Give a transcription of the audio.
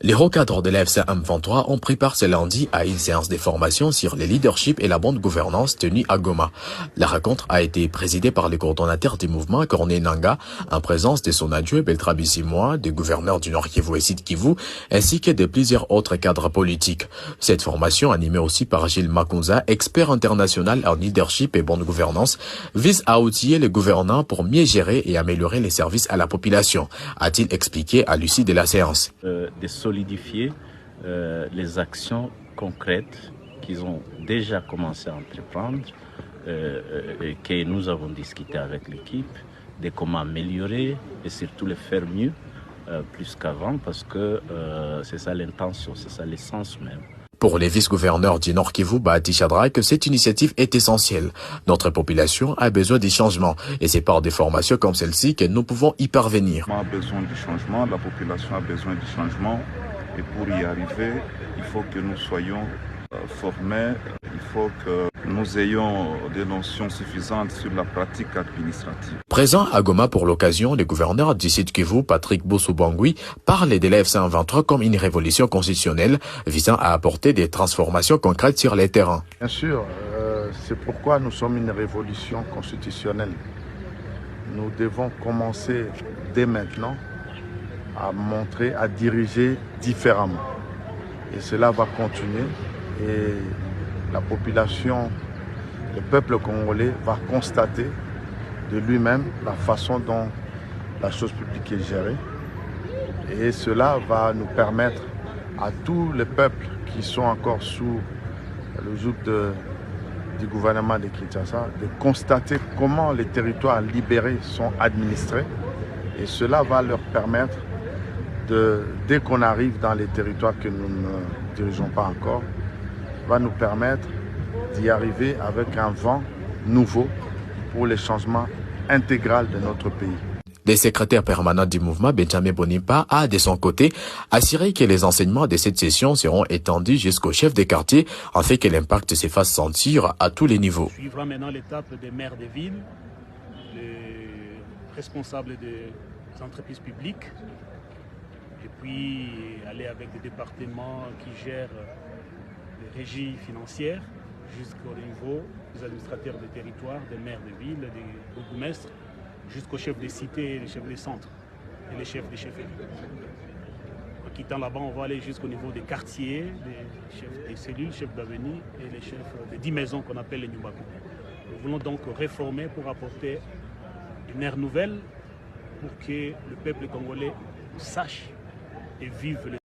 Les hauts cadres de la FC M23 ont pris part ce lundi à une séance de formation sur le leadership et la bonne gouvernance tenue à Goma. La rencontre a été présidée par le coordonnateur du mouvement, Corneille Nangaa, en présence de son adjoint Beltrame Bisimwa, des gouverneurs du Nord Kivu et Sud Kivu, ainsi que de plusieurs autres cadres politiques. Cette formation, animée aussi par Gilles Makunza, expert international en leadership et bonne gouvernance, vise à outiller les gouvernants pour mieux gérer et améliorer les services à la population, a-t-il expliqué à l'issue de la séance. De solidifier les actions concrètes qu'ils ont déjà commencé à entreprendre et que nous avons discuté avec l'équipe de comment améliorer et surtout le faire mieux plus qu'avant parce que c'est ça l'intention, c'est ça l'essence même. Pour les vice-gouverneurs du Nord Kivu, Bahati Shadrack, cette initiative est essentielle. Notre population a besoin du changement et c'est par des formations comme celle-ci que nous pouvons y parvenir. On a besoin du changement, la population a besoin du changement et pour y arriver, il faut que nous soyons formés, il faut que nous ayons des notions suffisantes sur la pratique administrative. Présent à Goma pour l'occasion, le gouverneur du Sud Kivu, Patrick Boussou-Bangui, parle de la FC M23 comme une révolution constitutionnelle visant à apporter des transformations concrètes sur les terrains. Bien sûr, c'est pourquoi nous sommes une révolution constitutionnelle. Nous devons commencer dès maintenant à montrer, à diriger différemment. Et cela va continuer et la population, le peuple congolais va constater de lui-même la façon dont la chose publique est gérée. Et cela va nous permettre à tous les peuples qui sont encore sous le joug du gouvernement de Kinshasa de constater comment les territoires libérés sont administrés. Et cela va leur permettre, dès qu'on arrive dans les territoires que nous ne dirigeons pas encore, va nous permettre d'y arriver avec un vent nouveau pour le changement intégral de notre pays. Le secrétaire permanent du mouvement, Benjamin Bonimpa, a de son côté assuré que les enseignements de cette session seront étendus jusqu'au chef des quartiers afin que l'impact se fasse sentir à tous les niveaux. On suivra maintenant l'étape des maires des villes, les responsables des entreprises publiques, et puis aller avec des départements qui gèrent les régies financières jusqu'au niveau des administrateurs des territoires, des maires des villes, des bourgmestres, jusqu'aux chefs des cités, les chefs des centres et les chefs des chefferies. En quittant là-bas, on va aller jusqu'au niveau des quartiers, des chefs des cellules, chefs d'avenue et les chefs des 10 maisons qu'on appelle les Nyumbaku. Nous voulons donc réformer pour apporter une ère nouvelle pour que le peuple congolais sache et vive le